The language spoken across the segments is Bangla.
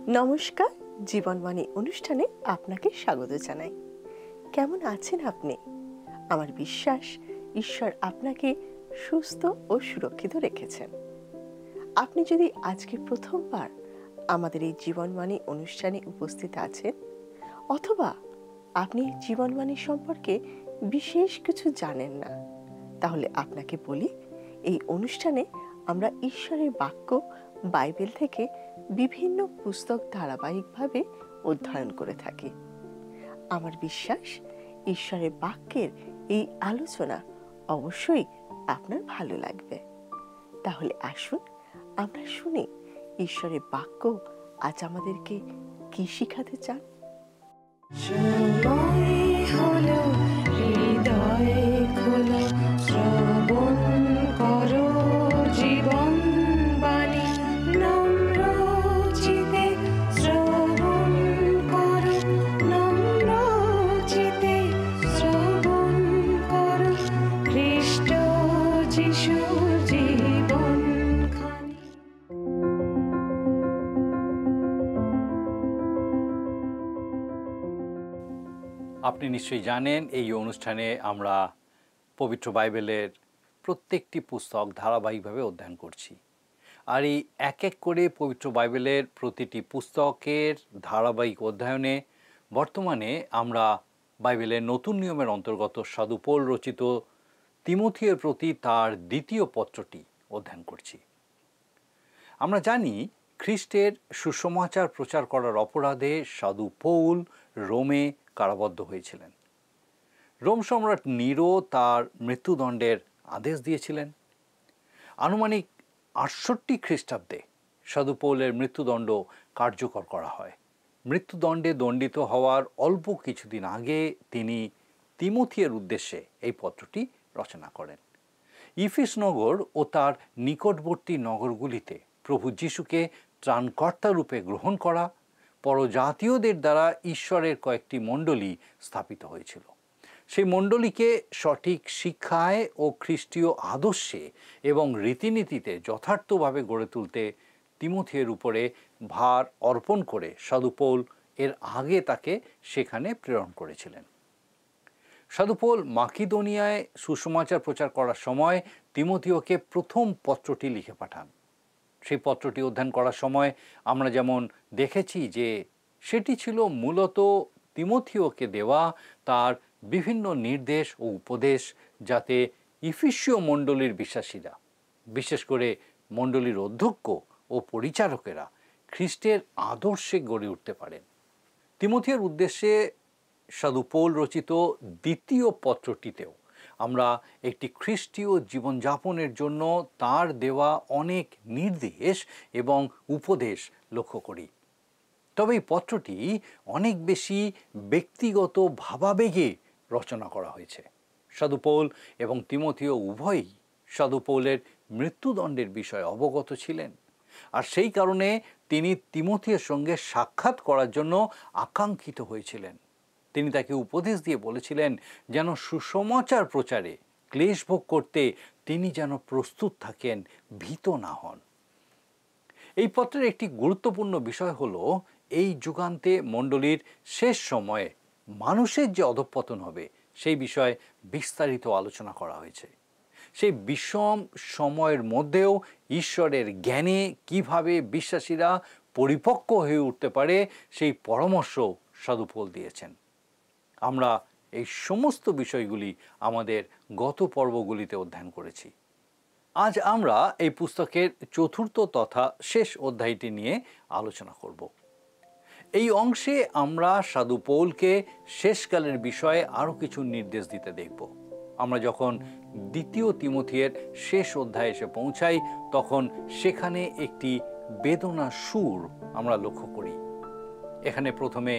নমস্কার, জীবনবাণী অনুষ্ঠানে আপনাকে স্বাগত জানাই। কেমন আছেন আপনি? আমার বিশ্বাস ঈশ্বর আপনাকে সুস্থ ও সুরক্ষিত রেখেছেন। আপনি যদি আজকে প্রথমবার আমাদের এই জীবনবাণী অনুষ্ঠানে উপস্থিত আছেন, অথবা আপনি এই জীবনবাণী সম্পর্কে বিশেষ কিছু জানেন না, তাহলে আপনাকে বলি, এই অনুষ্ঠানে আমরা ঈশ্বরের বাক্য বাইবেল থেকে বিভিন্ন পুস্তক ধারাবাহিকভাবে অধ্যয়ন করে থাকি। আমার বিশ্বাস ঈশ্বরের বাক্যের এই আলোচনা অবশ্যই আপনার ভালো লাগবে। তাহলে আসুন আমরা শুনি ঈশ্বরের বাক্য আজ আমাদেরকে কি শিখাতে চান। হলো হৃদয়ে খোলা, শ্রবণ করো জীবন বাণী, নম্র চিতে শ্রবণ করো, নম্র চিতে শ্রবণ করো, খ্রিস্ট যিশুর জীবন খানি। আপনি নিশ্চয়ই জানেন এই অনুষ্ঠানে আমরা পবিত্র বাইবেলের প্রত্যেকটি পুস্তক ধারাবাহিকভাবে অধ্যয়ন করছি। আর এই এক এক করে পবিত্র বাইবেলের প্রতিটি পুস্তকের ধারাবাহিক অধ্যয়নে বর্তমানে আমরা বাইবেলের নতুন নিয়মের অন্তর্গত সাধু পৌল রচিত তিমথিয়ের প্রতি তার দ্বিতীয় পত্রটি অধ্যয়ন করছি। আমরা জানি খ্রিস্টের সুসমাচার প্রচার করার অপরাধে সাধু পৌল রোমে কারাবদ্ধ হয়েছিলেন। রোম সম্রাট নিরো তার মৃত্যুদণ্ডের আদেশ দিয়েছিলেন। আনুমানিক ৬৮ খ্রিস্টাব্দে সাধু পৌলের মৃত্যুদণ্ড কার্যকর করা হয়। মৃত্যুদণ্ডে দণ্ডিত হওয়ার অল্প কিছুদিন আগে তিনি তিমথিয়ের উদ্দেশ্যে এই পত্রটি রচনা করেন। ইফিস নগর ও তার নিকটবর্তী নগরগুলিতে প্রভু যিশুকে ত্রাণকর্তা রূপে গ্রহণ করা পরজাতীয়দের দ্বারা ঈশ্বরের কয়েকটি মণ্ডলী স্থাপিত হয়েছিল। সেই মণ্ডলীকে সঠিক শিক্ষায় ও খ্রিস্টীয় আদর্শে এবং রীতিনীতিতে যথার্থভাবে গড়ে তুলতে তিমথিয়ের উপরে ভার অর্পণ করে সাধু পৌল এর আগে তাকে সেখানে প্রেরণ করেছিলেন। সাধু পৌল মাকিদোনিয়ায় সুসমাচার প্রচার করার সময় তিমথিওকে প্রথম পত্রটি লিখে পাঠান। সেই পত্রটি অধ্যয়ন করার সময় আমরা যেমন দেখেছি যে সেটি ছিল মূলত তিমথিওকে দেওয়া তার বিভিন্ন নির্দেশ ও উপদেশ, যাতে ইফিসীয় মণ্ডলীর বিশ্বাসীরা, বিশেষ করে মণ্ডলীর অধ্যক্ষ ও পরিচারকেরা খ্রিস্টের আদর্শে গড়ে উঠতে পারেন। তিমথিয়ের উদ্দেশ্যে সাধু পৌল রচিত দ্বিতীয় পত্রটিতেও আমরা একটি খ্রিস্টীয় জীবনযাপনের জন্য তার দেওয়া অনেক নির্দেশ এবং উপদেশ লক্ষ্য করি। তবে এই পত্রটি অনেক বেশি ব্যক্তিগত ভাবাবেগে রচনা করা হয়েছে। সাধু পৌল এবং তিমথিও উভয়ই সাধু পৌলের মৃত্যুদণ্ডের বিষয়ে অবগত ছিলেন, আর সেই কারণে তিনি তিমথিয়ের সঙ্গে সাক্ষাৎ করার জন্য আকাঙ্ক্ষিত হয়েছিলেন। তিনি তাকে উপদেশ দিয়ে বলেছিলেন যেন সুসমাচার প্রচারে ক্লেশ ভোগ করতে তিনি যেন প্রস্তুত থাকেন, ভীত না হন। এই পত্রের একটি গুরুত্বপূর্ণ বিষয় হলো এই যুগান্তে মণ্ডলীর শেষ সময়ে মানুষের যে অধঃপতন হবে সেই বিষয়ে বিস্তারিত আলোচনা করা হয়েছে। সেই বিষম সময়ের মধ্যেও ঈশ্বরের জ্ঞানে কিভাবে বিশ্বাসীরা পরিপক্ক হয়ে উঠতে পারে সেই পরামর্শ সাধু পৌল দিয়েছেন। আমরা এই সমস্ত বিষয়গুলি আমাদের গত পর্বগুলিতে অধ্যয়ন করেছি। আজ আমরা এই পুস্তকের চতুর্থ তথা শেষ অধ্যায়টি নিয়ে আলোচনা করব। এই অংশে আমরা সাধু পৌলকে শেষকালের বিষয়ে আরও কিছু নির্দেশ দিতে দেখব। আমরা যখন দ্বিতীয় তিমথিয়ের শেষ অধ্যায়ে এসে পৌঁছাই তখন সেখানে একটি বেদনা সুর আমরা লক্ষ্য করি। এখানে প্রথমে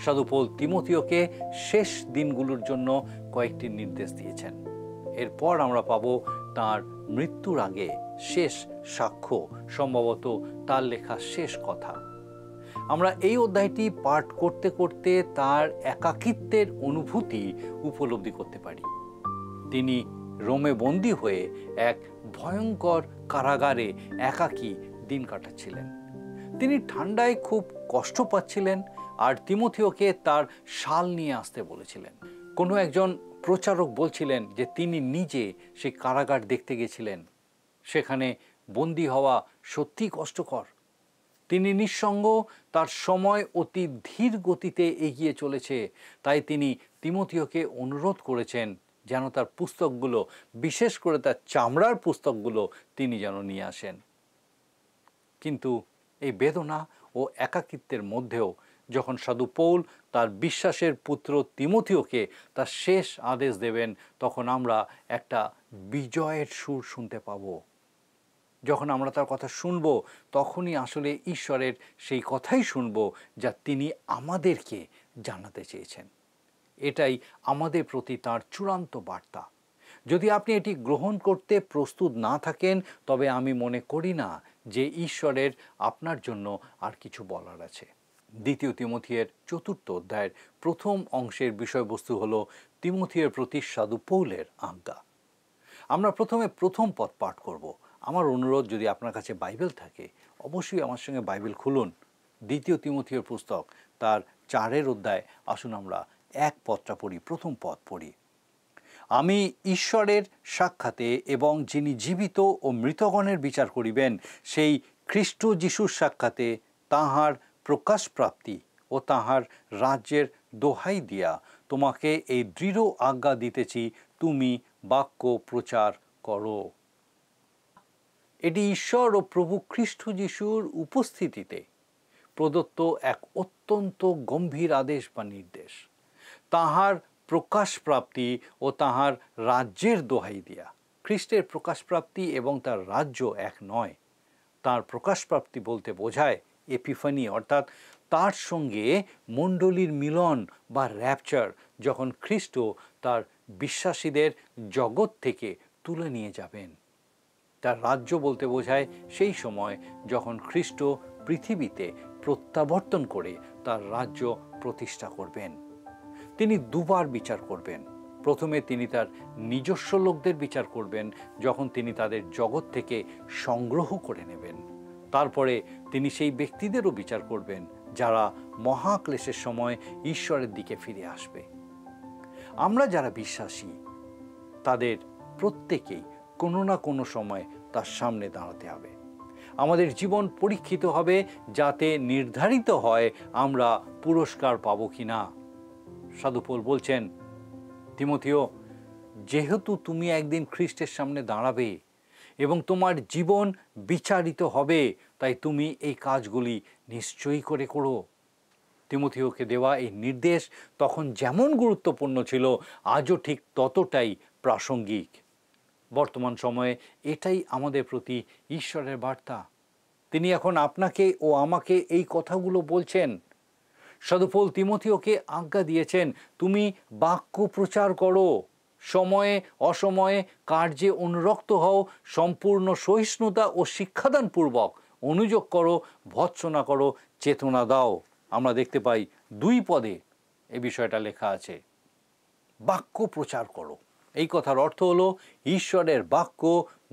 সাধু পৌল তিমথিওকে শেষ দিনগুলোর জন্য কয়েকটি নির্দেশ দিয়েছেন। এরপর আমরা পাব তার মৃত্যুর আগে শেষ সাক্ষ্য, সম্ভবত তার লেখা শেষ কথা। আমরা এই অধ্যায়টি পাঠ করতে করতে তার একাকিত্বের অনুভূতি উপলব্ধি করতে পারি। তিনি রোমে বন্দী হয়ে এক ভয়ঙ্কর কারাগারে একাকী দিন কাটাচ্ছিলেন। তিনি ঠান্ডায় খুব কষ্ট পাচ্ছিলেন আর তিমথিওকে তার শাল নিয়ে আসতে বলেছিলেন। কোনো একজন প্রচারক বলছিলেন যে তিনি নিজে সেই কারাগার দেখতে গেছিলেন, সেখানে বন্দী হওয়া সত্যি কষ্টকর। তিনি নিঃসঙ্গ, তার সময় অতি ধীর গতিতে এগিয়ে চলেছে, তাই তিনি তিমথিওকে অনুরোধ করেছেন যেন তার পুস্তকগুলো, বিশেষ করে তার চামড়ার পুস্তকগুলো তিনি যেন নিয়ে আসেন। কিন্তু এই বেদনা ও একাকিত্বের মধ্যেও যখন সাধু পৌল তার বিশ্বাসের পুত্র তিমথিওকে তার শেষ আদেশ দেবেন, তখন আমরা একটা বিজয়ের সুর শুনতে পাব। যখন আমরা তার কথা শুনব, তখনই আসলে ঈশ্বরের সেই কথাই শুনব যা তিনি আমাদেরকে জানাতে চেয়েছেন। এটাই আমাদের প্রতি তার চূড়ান্ত বার্তা। যদি আপনি এটি গ্রহণ করতে প্রস্তুত না থাকেন, তবে আমি মনে করি না যে ঈশ্বরের আপনার জন্য আর কিছু বলার আছে। দ্বিতীয় তিমথিয়ের 4 অধ্যায়ের প্রথম অংশের বিষয়বস্তু হল তিমথিয়ের প্রতি সাধু পৌলের আজ্ঞা। আমরা প্রথমে প্রথম পদ পাঠ করব। আমার অনুরোধ, যদি আপনার কাছে বাইবেল থাকে অবশ্যই আমার সঙ্গে বাইবেল খুলুন। দ্বিতীয় তিমথিয়ের পুস্তক তার 4 অধ্যায়, আসুন আমরা 1 পদটা পড়ি, প্রথম পদ পড়ি। আমি ঈশ্বরের সাক্ষাতে এবং যিনি জীবিত ও মৃতগণের বিচার করিবেন, সেই খ্রিস্ট যিশুর সাক্ষাতে তাঁহার প্রকাশ প্রাপ্তি ও তাঁহার রাজ্যের দোহাই দিয়া তোমাকে এই দৃঢ় আজ্ঞা দিতেছি, তুমি বাক্য প্রচার করো। এটি ঈশ্বর ও প্রভু খ্রিস্ট যিশুর উপস্থিতিতে প্রদত্ত এক অত্যন্ত গম্ভীর আদেশ বা নির্দেশ। তাঁহার প্রকাশ প্রাপ্তি ও তাঁহার রাজ্যের দোহাই দিয়া। খ্রিস্টের প্রকাশ প্রাপ্তি এবং তার রাজ্য এক নয়। তাঁর প্রকাশ প্রাপ্তি বলতে বোঝায় এপিফানি, অর্থাৎ তার সঙ্গে মণ্ডলীর মিলন বা র্যাপচার, যখন খ্রিস্ট তার বিশ্বাসীদের জগৎ থেকে তুলে নিয়ে যাবেন। তার রাজ্য বলতে বোঝায় সেই সময় যখন খ্রিস্ট পৃথিবীতে প্রত্যাবর্তন করে তার রাজ্য প্রতিষ্ঠা করবেন। তিনি দুবার বিচার করবেন। প্রথমে তিনি তার নিজস্ব লোকদের বিচার করবেন, যখন তিনি তাদের জগৎ থেকে সংগ্রহ করে নেবেন। তারপরে তিনি সেই ব্যক্তিদেরও বিচার করবেন যারা মহাক্লেশের সময় ঈশ্বরের দিকে ফিরে আসবে। আমরা যারা বিশ্বাসী, তাদের প্রত্যেকেই কোনো না কোনো সময় তার সামনে দাঁড়াতে হবে। আমাদের জীবন পরীক্ষিত হবে, যাতে নির্ধারিত হয় আমরা পুরস্কার পাবো কি না। সাধু পৌল বলছেন, তিমথিও, যেহেতু তুমি একদিন খ্রিস্টের সামনে দাঁড়াবে এবং তোমার জীবন বিচারিত হবে, তাই তুমি এই কাজগুলি নিশ্চয়ই করো। তিমথিওকে দেওয়া এই নির্দেশ তখন যেমন গুরুত্বপূর্ণ ছিল, আজও ঠিক ততটাই প্রাসঙ্গিক। বর্তমান সময়ে এটাই আমাদের প্রতি ঈশ্বরের বার্তা। তিনি এখন আপনাকে ও আমাকে এই কথাগুলো বলছেন। সাধু পৌল তিমথিওকে আজ্ঞা দিয়েছেন, তুমি বাক্য প্রচার করো, সময়ে অসময়ে কার্যে অনুরক্ত হও, সম্পূর্ণ সহিষ্ণুতা ও শিক্ষাদান পূর্বক অনুযোগ করো, ভৎসনা করো, চেতনা দাও। আমরা দেখতে পাই 2 পদে এই বিষয়টা লেখা আছে, বাক্য প্রচার করো। এই কথার অর্থ হলো ঈশ্বরের বাক্য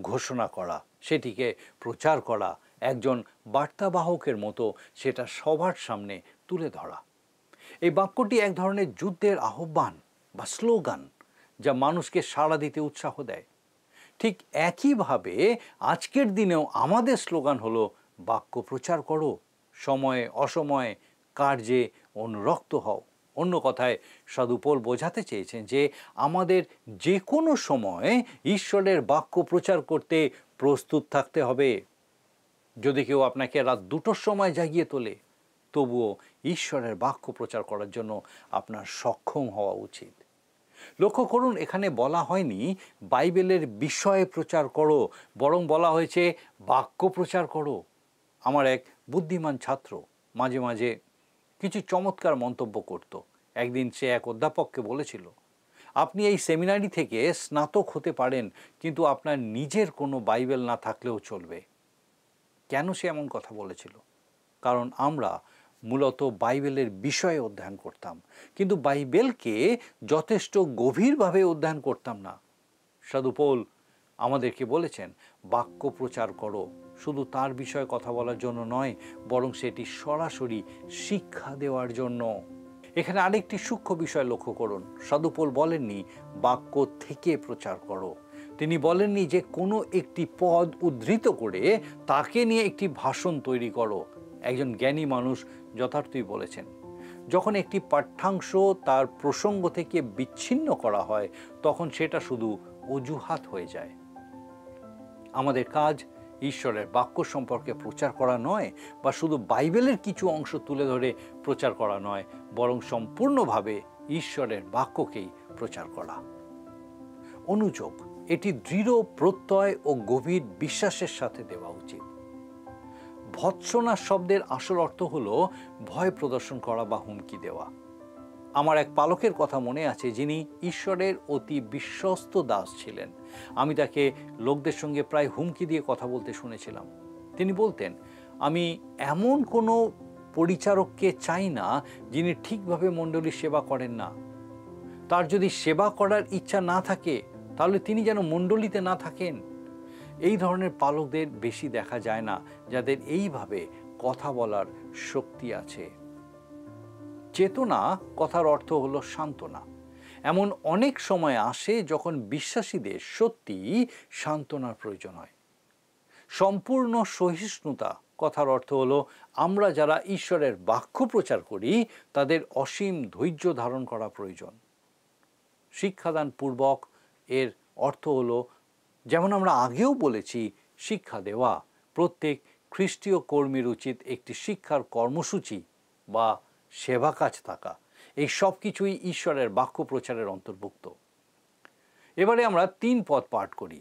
ঘোষণা করা, সেটিকে প্রচার করা, একজন বার্তাবাহকের মতো সেটা সবার সামনে তুলে ধরা। এই বাক্যটি এক ধরনের যুদ্ধের আহ্বান বা স্লোগান, যা মানুষকে সাড়া দিতে উৎসাহ দেয়। ঠিক একইভাবে আজকের দিনেও আমাদের স্লোগান হলো বাক্য প্রচার করো, সময়ে অসময়ে কার্যে অনুরক্ত হও। অন্য কথায় সাধু পৌল বোঝাতে চেয়েছেন যে আমাদের যে কোনো সময় ঈশ্বরের বাক্য প্রচার করতে প্রস্তুত থাকতে হবে। যদি কেউ আপনাকে রাত 2টোর সময় জাগিয়ে তোলে, তবুও ঈশ্বরের বাক্য প্রচার করার জন্য আপনার সক্ষম হওয়া উচিত। লক্ষ্য করুন, এখানে বলা হয়নি বাইবেলের বিষয়ে প্রচার করো, বরং বলা হয়েছে বাক্য প্রচার করো। আমার এক বুদ্ধিমান ছাত্র মাঝে মাঝে কিছু চমৎকার মন্তব্য করত। একদিন সে এক অধ্যাপককে বলেছিল, আপনি এই সেমিনারি থেকে স্নাতক হতে পারেন, কিন্তু আপনার নিজের কোনো বাইবেল না থাকলেও চলবে। কেন সে এমন কথা বলেছিল? কারণ আমরা মূলত বাইবেলের বিষয়ে অধ্যয়ন করতাম, কিন্তু বাইবেলকে যথেষ্ট গভীরভাবে অধ্যয়ন করতাম না। সাধু পৌল আমাদেরকে বলেছেন, বাক্য প্রচার করো, শুধু তার বিষয়ে কথা বলার জন্য নয়, বরং সেটি সরাসরি শিক্ষা দেওয়ার জন্য। এখানে আরেকটি সূক্ষ্ম বিষয় লক্ষ্য করুন। সাধু পৌল বলেননি বাক্য থেকে প্রচার করো। তিনি বলেননি যে কোনো একটি পদ উদ্ধৃত করে তাকে নিয়ে একটি ভাষণ তৈরি করো। একজন জ্ঞানী মানুষ যথার্থই বলেছেন, যখন একটি পাঠ্যাংশ তার প্রসঙ্গ থেকে বিচ্ছিন্ন করা হয় তখন সেটা শুধু অজুহাত হয়ে যায়। আমাদের কাজ ঈশ্বরের বাক্য সম্পর্কে প্রচার করা নয়, বা শুধু বাইবেলের কিছু অংশ তুলে ধরে প্রচার করা নয়, বরং সম্পূর্ণভাবে ঈশ্বরের বাক্যকেই প্রচার করা। অনুযোগ, এটি দৃঢ় প্রত্যয় ও গভীর বিশ্বাসের সাথে দেওয়া উচিত। ভৎসনা শব্দের আসল অর্থ হলো ভয় প্রদর্শন করা বা হুমকি দেওয়া। আমার এক পালকের কথা মনে আছে, যিনি ঈশ্বরের অতি বিশ্বস্ত দাস ছিলেন। আমি তাকে লোকদের সঙ্গে প্রায় হুমকি দিয়ে কথা বলতে শুনেছিলাম। তিনি বলতেন, আমি এমন কোনো পরিচারককে চাই না যিনি ঠিকভাবে মণ্ডলীর সেবা করেন না। তার যদি সেবা করার ইচ্ছা না থাকে তাহলে তিনি যেন মণ্ডলীতে না থাকেন। এই ধরনের পালকদের বেশি দেখা যায় না, যাদের এইভাবে কথা বলার শক্তি আছে। চেতনা কথার অর্থ হলো সান্ত্বনা। এমন অনেক সময় আসে যখন বিশ্বাসীদের সত্যি সান্ত্বনার প্রয়োজন হয়। সম্পূর্ণ সহিষ্ণুতা কথার অর্থ হলো আমরা যারা ঈশ্বরের বাক্য প্রচার করি তাদের অসীম ধৈর্য ধারণ করা প্রয়োজন। শিক্ষাদান পূর্বক এর অর্থ হলো, যেমন আমরা আগেও বলেছি, শিক্ষা দেওয়া। প্রত্যেক খ্রিস্টীয় কর্মীর উচিত একটি শিক্ষার কর্মসূচি বা সেবা কাজ থাকা। এই সব কিছুই ঈশ্বরের বাক্য প্রচারের অন্তর্ভুক্ত। এবারে আমরা 3 পদ পাঠ করি।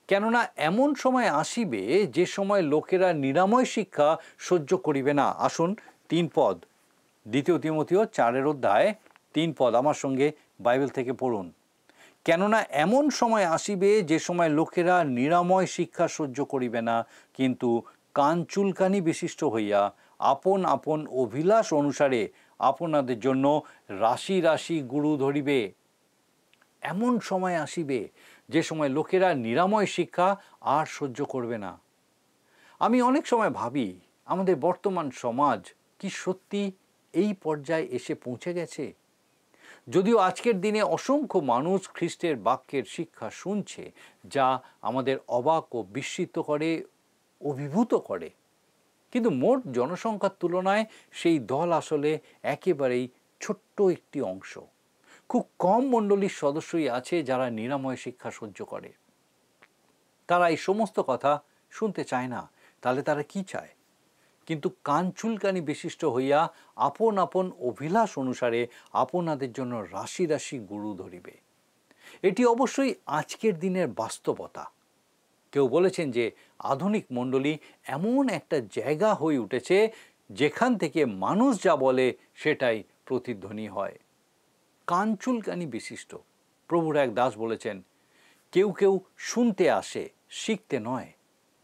কেননা এমন সময় আসিবে যে সময় লোকেরা নিরাময় শিক্ষা সহ্য করিবে না। আসুন 3 পদ, 2 তিমথিও 4 3 পদ আমার সঙ্গে বাইবেল থেকে পড়ুন। কেননা এমন সময় আসিবে যে সময় লোকেরা নিরাময় শিক্ষা সহ্য করিবে না, কিন্তু কান চুলকানি বিশিষ্ট হইয়া আপন আপন অভিলাষ অনুসারে আপনাদের জন্য রাশি রাশি গুরু ধরিবে। এমন সময় আসিবে যে সময় লোকেরা নিরাময় শিক্ষা আর সহ্য করবে না। আমি অনেক সময় ভাবি, আমাদের বর্তমান সমাজ কি সত্যি এই পর্যায়ে এসে পৌঁছে গেছে? যদিও আজকের দিনে অসংখ্য মানুষ খ্রিস্টের বাক্যের শিক্ষা শুনছে, যা আমাদের অবাক ও বিস্মিত করে, অভিভূত করে, কিন্তু মোট জনসংখ্যার তুলনায় সেই দল আসলে একেবারেই ছোট্ট একটি অংশ। খুব কম মণ্ডলীর সদস্যই আছে যারা নিরাময় শিক্ষা সহ্য করে। তারা এই সমস্ত কথা শুনতে চায় না। তাহলে তারা কি চায়? কিন্তু কান চুলকানি বিশিষ্ট হইয়া আপন আপন অভিলাষ অনুসারে আপনাদের জন্য রাশি রাশি গুরু ধরিবে। এটি অবশ্যই আজকের দিনের বাস্তবতা। কেউ বলেছেন যে আধুনিক মণ্ডলী এমন একটা জায়গা হয়ে উঠেছে যেখান থেকে মানুষ যা বলে সেটাই প্রতিধ্বনি হয়। কান চুলকানি বিশিষ্ট। প্রভুর এক দাস বলেছেন, কেউ কেউ শুনতে আসে, শিখতে নয়।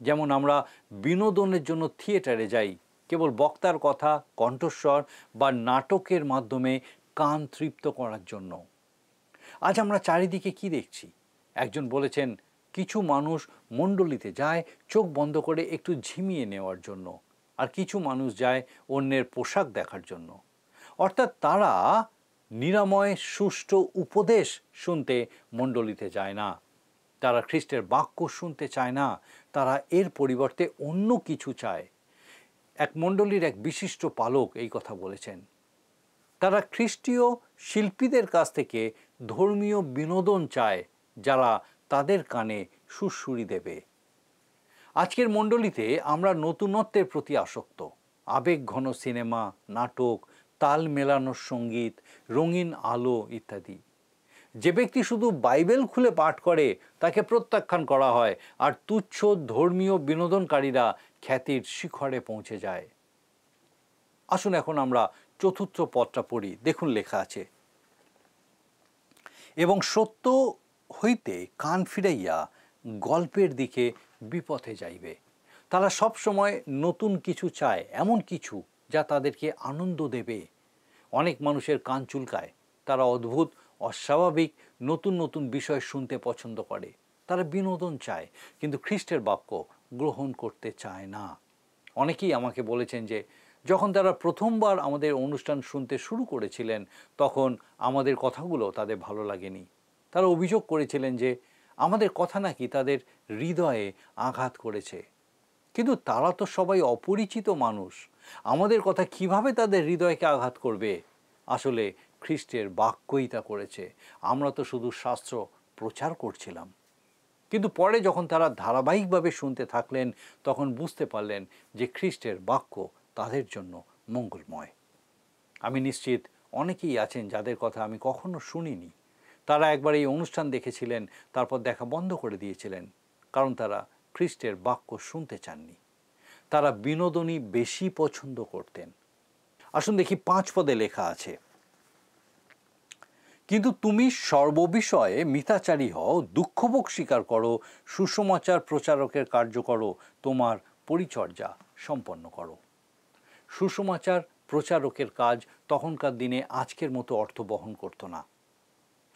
যেমন আমরা বিনোদনের জন্য থিয়েটারে যাই, কেবল বক্তার কথা, কণ্ঠস্বর বা নাটকের মাধ্যমে কান তৃপ্ত করার জন্য। আজ আমরা চারিদিকে কি দেখছি? একজন বলেছেন, কিছু মানুষ মণ্ডলীতে যায় চোখ বন্ধ করে একটু ঝিমিয়ে নেওয়ার জন্য, আর কিছু মানুষ যায় অন্যের পোশাক দেখার জন্য। অর্থাৎ তারা নিরাময় সুষ্ঠু উপদেশ শুনতে মণ্ডলীতে যায় না। তারা খ্রিস্টের বাক্য শুনতে চায় না। তারা এর পরিবর্তে অন্য কিছু চায়। এক মণ্ডলীর এক বিশিষ্ট পালক এই কথা বলেছেন। তারা খ্রিস্টীয় শিল্পীদের কাছ থেকে ধর্মীয় বিনোদন চায়, যারা তাদের কানে সুরসুরি দেবে। আজকের মণ্ডলীতে আমরা নতুনত্বের প্রতি আসক্ত। আবেগঘন সিনেমা, নাটক, তাল মেলানোর সঙ্গীত, রঙিন আলো ইত্যাদি। যে ব্যক্তি শুধু বাইবেল খুলে পাঠ করে তাকে প্রত্যাখ্যান করা হয়, আর তুচ্ছ ধর্মীয় বিনোদনকারীরা খ্যাতির শিখরে পৌঁছে যায়। আসুন এখন আমরা 4 পদটা পড়ি। দেখুন লেখা আছে, এবং সত্য হইতে কান ফিরাইয়া গল্পের দিকে বিপথে যাইবে। তারা সব সময় নতুন কিছু চায়, এমন কিছু যা তাদেরকে আনন্দ দেবে। অনেক মানুষের কান চুলকায়। তারা অদ্ভুত, অস্বাভাবিক নতুন নতুন বিষয় শুনতে পছন্দ করে। তারা বিনোদন চায়। কিন্তু খ্রিস্টের বাক্য গ্রহণ করতে চায় না। অনেকেই আমাকে বলেছেন যে যখন তারা প্রথমবার আমাদের অনুষ্ঠান শুনতে শুরু করেছিলেন তখন আমাদের কথাগুলো তাদের ভালো লাগেনি। তারা অভিযোগ করেছিলেন যে আমাদের কথা নাকি তাদের হৃদয়ে আঘাত করেছে। কিন্তু তারা তো সবাই অপরিচিত মানুষ, আমাদের কথা কিভাবে তাদের হৃদয়কে আঘাত করবে? আসলে খ্রিস্টের বাক্যই তা করেছে, আমরা তো শুধু শাস্ত্র প্রচার করছিলাম। কিন্তু পরে যখন তারা ধারাবাহিকভাবে শুনতে থাকলেন তখন বুঝতে পারলেন যে খ্রিস্টের বাক্য তাদের জন্য মঙ্গলময়। আমি নিশ্চিত অনেকেই আছেন যাদের কথা আমি কখনো শুনিনি। তারা একবার এই অনুষ্ঠান দেখেছিলেন, তারপর দেখা বন্ধ করে দিয়েছিলেন, কারণ তারা খ্রিস্টের বাক্য শুনতে চাননি। তারা বিনোদনী বেশি পছন্দ করতেন। আসুন দেখি 5 পদে লেখা আছে, কিন্তু তুমি সর্ববিষয়ে মিথ্যাচারী হও, দুঃখভোগ স্বীকার করো, সুসমাচার প্রচারকের কার্য করো, তোমার পরিচর্যা সম্পন্ন করো। সুসমাচার প্রচারকের কাজ তখনকার দিনে আজকের মতো অর্থ বহন করত না।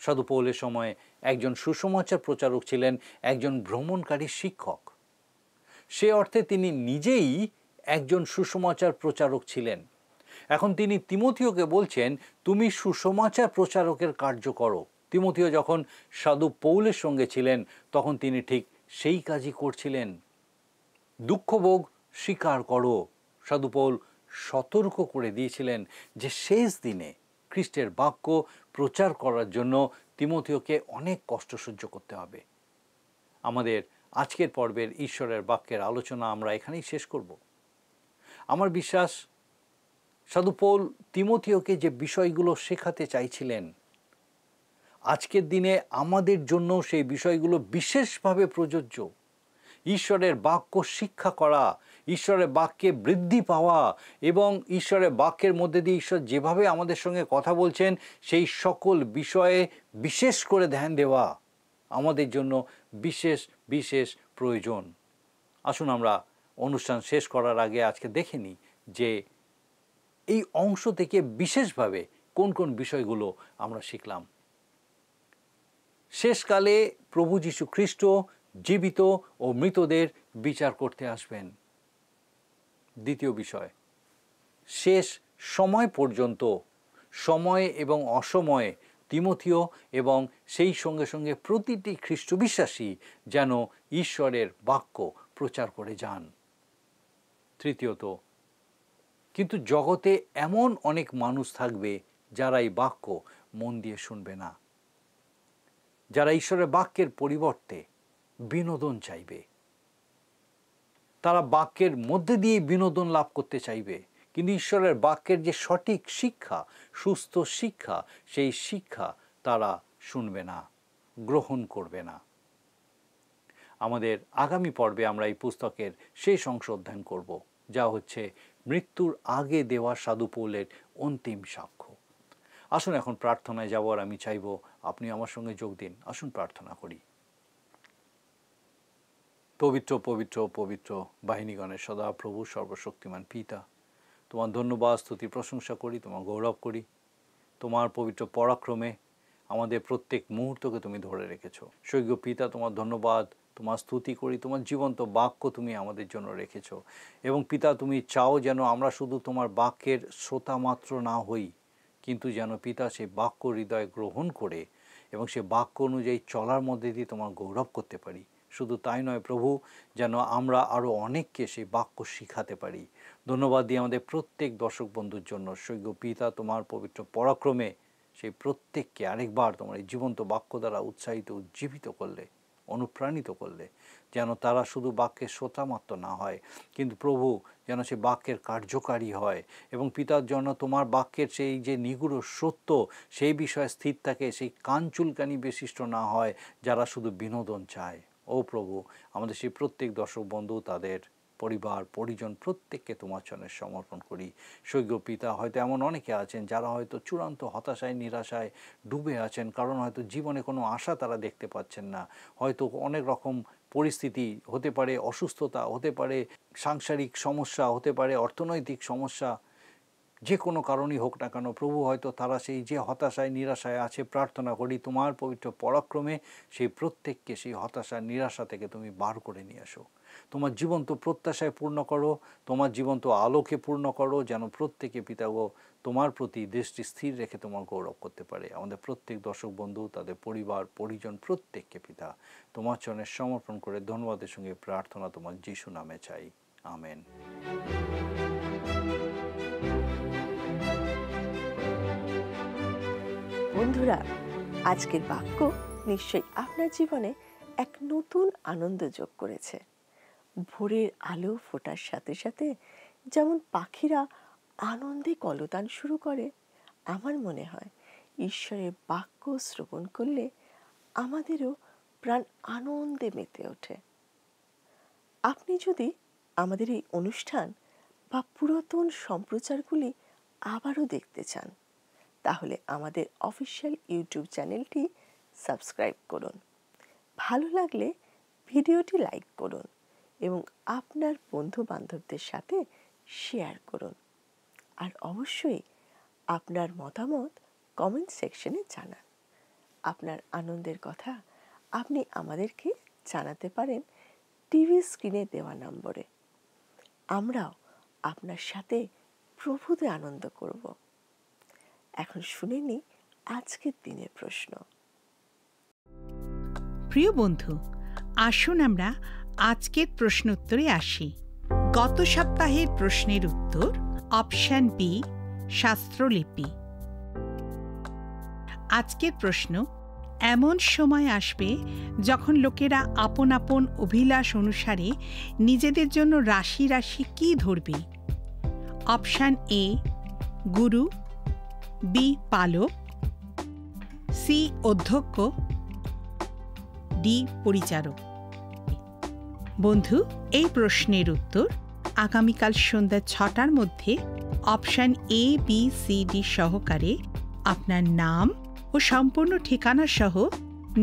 সাধু পৌলের সময় একজন সুসমাচার প্রচারক ছিলেন একজন ভ্রমণকারী শিক্ষক। সে অর্থে তিনি নিজেই একজন সুসমাচার প্রচারক ছিলেন। এখন তিনি তিমথিওকে বলছেন, তুমি সুসমাচার প্রচারকের কার্য করো। তিমথিও যখন সাধু পৌলের সঙ্গে ছিলেন তখন তিনি ঠিক সেই কাজই করছিলেন। দুঃখভোগ স্বীকার করো। সাধু পৌল সতর্ক করে দিয়েছিলেন যে শেষ দিনে খ্রিস্টের বাক্য প্রচার করার জন্য তিমথিওকে অনেক কষ্ট সহ্য করতে হবে। আমাদের আজকের পর্বের ঈশ্বরের বাক্যের আলোচনা আমরা এখানেই শেষ করব। আমার বিশ্বাস সাধু পৌল তিমথিওকে যে বিষয়গুলো শেখাতে চাইছিলেন আজকের দিনে আমাদের জন্য সেই বিষয়গুলো বিশেষভাবে প্রযোজ্য। ঈশ্বরের বাক্য শিক্ষা করা, ঈশ্বরের বাক্যে বৃদ্ধি পাওয়া এবং ঈশ্বরের বাক্যের মধ্যে দিয়ে ঈশ্বর যেভাবে আমাদের সঙ্গে কথা বলছেন সেই সকল বিষয়ে বিশেষ করে ধ্যান দেওয়া আমাদের জন্য বিশেষ বিশেষ প্রয়োজন। আসুন আমরা অনুষ্ঠান শেষ করার আগে আজকে দেখে নিই যে এই অংশ থেকে বিশেষভাবে কোন কোন বিষয়গুলো আমরা শিখলাম। শেষকালে প্রভু যীশু খ্রিস্ট জীবিত ও মৃতদের বিচার করতে আসবেন। দ্বিতীয় বিষয়, শেষ সময় পর্যন্ত সময় এবং অসময়ে তিমথিও এবং সেই সঙ্গে সঙ্গে প্রতিটি খ্রিস্ট বিশ্বাসী যেন ঈশ্বরের বাক্য প্রচার করে যান। তৃতীয়ত, কিন্তু জগতে এমন অনেক মানুষ থাকবে যারা এই বাক্য মন দিয়ে শুনবে না, যারা ঈশ্বরের বাক্যের পরিবর্তে বিনোদন চাইবে। তারা বাক্যের মধ্যে দিয়ে বিনোদন লাভ করতে চাইবে, কিন্তু ঈশ্বরের বাক্যের যে সঠিক শিক্ষা, সুস্থ শিক্ষা, সেই শিক্ষা তারা শুনবে না, গ্রহণ করবে না। আমাদের আগামী পর্বে আমরা এই পুস্তকের শেষ অংশ অধ্যয়ন করব, যা হচ্ছে মৃত্যুর আগে দেওয়া সাধু পৌলের অন্তিম সাক্ষ্য। আসুন এখন প্রার্থনায় যাব, আর আমি চাইব আপনি আমার সঙ্গে যোগ দিন। আসুন প্রার্থনা করি। পবিত্র পবিত্র পবিত্র বাহিনীগণের সদা প্রভু সর্বশক্তিমান পিতা, তোমার ধন্যবাদ, স্তুতি, প্রশংসা করি, তোমার গৌরব করি। তোমার পবিত্র পরাক্রমে আমাদের প্রত্যেক মুহূর্তকে তুমি ধরে রেখেছো। স্বর্গীয় পিতা, তোমার ধন্যবাদ, তোমার স্তুতি করি। তোমার জীবন্ত বাক্য তুমি আমাদের জন্য রেখেছো এবং পিতা তুমি চাও যেন আমরা শুধু তোমার বাক্যের শ্রোতা মাত্র না হই, কিন্তু যেন পিতা সেই বাক্য হৃদয়ে গ্রহণ করে এবং সে বাক্য অনুযায়ী চলার মধ্যে দিয়ে তোমার গৌরব করতে পারি। শুধু তাই নয় প্রভু, যেন আমরা আরও অনেককে সেই বাক্য শিখাতে পারি। ধন্যবাদ দিই আমাদের প্রত্যেক দর্শক বন্ধুর জন্য। স্বর্গীয় পিতা, তোমার পবিত্র পরাক্রমে সেই প্রত্যেককে আরেকবার তোমার এই জীবন্ত বাক্য দ্বারা উৎসাহিত, উজ্জীবিত করলে, অনুপ্রাণিত করলে, যেন তারা শুধু বাক্যের শ্রোতা মাত্র না হয়, কিন্তু প্রভু যেন সে বাক্যের কার্যকারী হয় এবং পিতার জন্য তোমার বাক্যের সেই যে নিগুড় সত্য সেই বিষয়ে স্থির থাকে, সেই কান চুলকানি বিশিষ্ট না হয় যারা শুধু বিনোদন চায়। ও প্রভু, আমাদের সেই প্রত্যেক দর্শক বন্ধু, তাদের পরিবার পরিজন প্রত্যেককে তোমার চরণে সমর্পণ করি। স্বর্গীয় পিতা, হয়তো এমন অনেকে আছেন যারা হয়তো চূড়ান্ত হতাশায়, নিরাশায় ডুবে আছেন, কারণ হয়তো জীবনে কোনো আশা তারা দেখতে পাচ্ছেন না। হয়তো অনেক রকম পরিস্থিতি হতে পারে, অসুস্থতা হতে পারে, সাংসারিক সমস্যা হতে পারে, অর্থনৈতিক সমস্যা, যে কোনো কারণই হোক না কেন প্রভু, হয়তো তারা সেই যে হতাশায় নিরাশায় আছে, প্রার্থনা করি তোমার পবিত্র পরাক্রমে সেই প্রত্যেককে সেই হতাশা নিরাশা থেকে তুমি বার করে নিয়ে আসো। তোমার জীবন্ত প্রত্যাশায় পূর্ণ করো, তোমার জীবন্ত আলোকে পূর্ণ করো, যেন প্রত্যেকে পিতাগো তোমার প্রতি দৃষ্টি স্থির রেখে তোমার গৌরব করতে পারে। আমাদের প্রত্যেক দর্শক বন্ধু, তাদের পরিবার পরিজন প্রত্যেককে পিতা তোমার চরণে সমর্পণ করে ধন্যবাদের সঙ্গে প্রার্থনা তোমার যিশু নামে চাই, আমেন। বন্ধুরা, আজকের বাক্য নিশ্চয়ই আপনার জীবনে এক নতুন আনন্দ যোগ করেছে। ভোরের আলো ফোটার সাথে সাথে যেমন পাখিরা আনন্দে কলতান শুরু করে, আমার মনে হয় ঈশ্বরের বাক্য শ্রবণ করলে আমাদেরও প্রাণ আনন্দে মেতে ওঠে। আপনি যদি আমাদের এই অনুষ্ঠান বা পুরাতন সম্প্রচারগুলি আবারও দেখতে চান, তাহলে আমাদের অফিসিয়াল ইউটিউব চ্যানেলটি সাবস্ক্রাইব করুন। ভালো লাগলে ভিডিওটি লাইক করুন এবং আপনার বন্ধু বান্ধবদের সাথে শেয়ার করুন। আর অবশ্যই আপনার মতামত কমেন্ট সেকশনে জানান। আপনার আনন্দের কথা আপনি আমাদেরকে জানাতে পারেন টিভি স্ক্রিনে দেওয়া নম্বরে। আমরাও আপনার সাথে প্রভুতে আনন্দ করব। এখন শুনে নিই আজকের দিনের প্রশ্ন। প্রিয় বন্ধু, আসুন আমরা আজকের প্রশ্নোত্তরে আসি। গত সপ্তাহের প্রশ্নের উত্তর অপশন বি, শাস্ত্রলিপি। আজকের প্রশ্ন, এমন সময় আসবে যখন লোকেরা আপন আপন অভিলাষ অনুসারে নিজেদের জন্য রাশি রাশি কি ধরবে? অপশন এ গুরু, বি পালক, সি অধ্যক্ষ, ডি পরিচারক। বন্ধু, এই প্রশ্নের উত্তর আগামীকাল সন্ধ্যা 6টার মধ্যে option A, B, C, D সহকারে আপনার নাম ও সম্পূর্ণ ঠিকানা সহ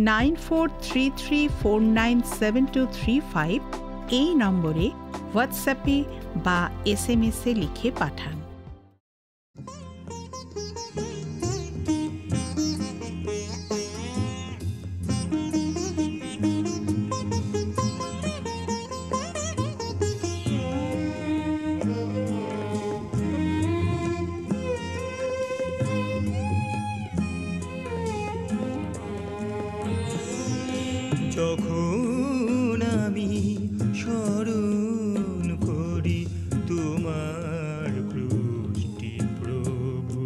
9433497235 এই নম্বরে হোয়াটসঅ্যাপে বা SMS-এ লিখে পাঠান। যখন আমি স্মরণ করি তোমার ক্রুশটি প্রভু,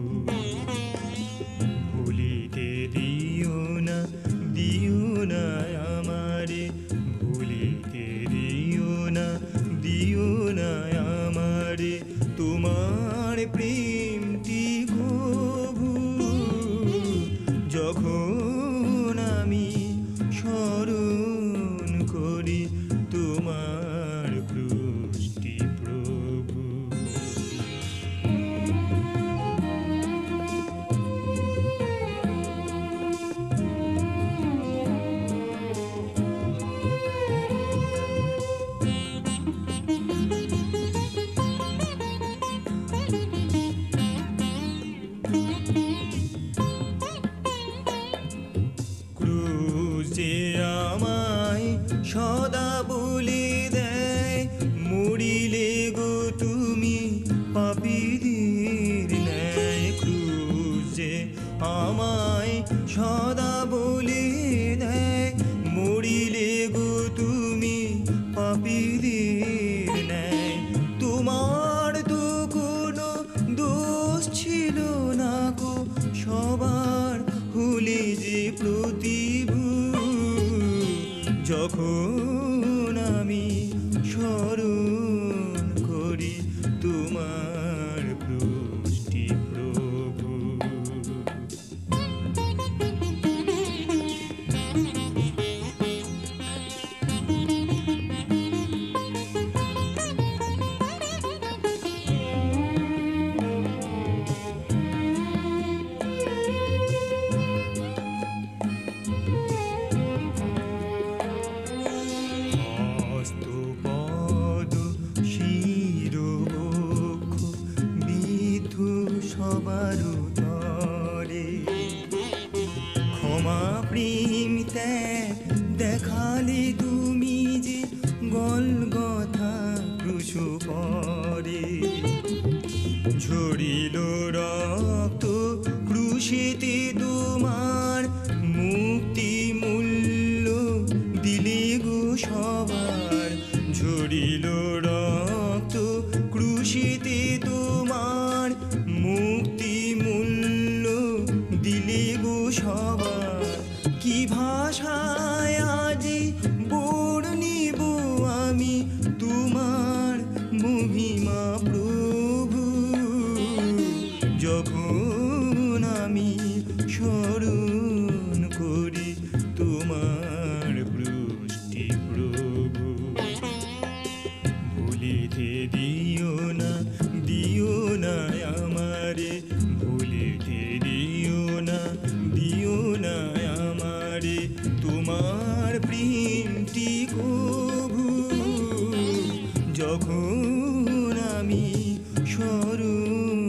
ভুলিতে দিও না আমারে, ভুলিতে দিও না আমারে তোমার প্রেমটি কভু। যখন আমি স্মরণ করি তোমার ক্রুশটি প্রভু। ক্রুশে আমায় সদা বলে দেয়, মরিলে গো তুমি পাপীদের ন্যায়। ক্রুশে আমায় সদা বলে দেয়, মরিলে গো তুমি পাপীদের ন্যায়। তোমার তো কোনো দোষ ছিল না গো, সবার হলে যে প্রতিভু। যখন আমি স্মরণ করি তোমার ক্রুশটি প্রভু। সবার তরে ক্ষমা প্রেম ত্যাগ দেখালে তুমি যে গলগথা ক্রুশ পরে ঝরিল রক্ত ক্রুশেতে তোমার মুক্তি মূল্য দিলে গো সবার ঝরিল রক্ত ক্রুশেতে তোমার মুক্তি মূল্য দিলে গো সবার কি ভাষায় আজি বর্ণিব আমি তোমার মহিমা প্রভু যখন আমি স্মরণ করি তোমার পৃষ্টি প্রভু ভুলিতে দিও না আমারে ভুলিতে দিও না আমারে তোমার প্রেমটি কভু যখন আমি স্মরণ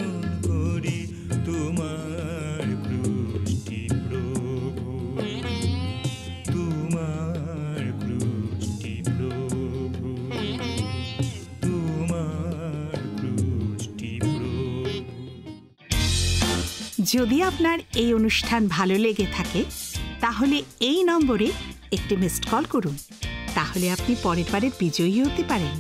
করি তোমার পৃষ্টি প্রভু তোমার পৃষ্টি প্রভু তোমার পৃষ্টি প্রভু। যদি আপনার এই অনুষ্ঠান ভালো লেগে থাকে তাহলে এই নম্বরে একটি মিসড কল করুন। তাহলে আপনি পরের বারের বিজয়ী হতে পারেন।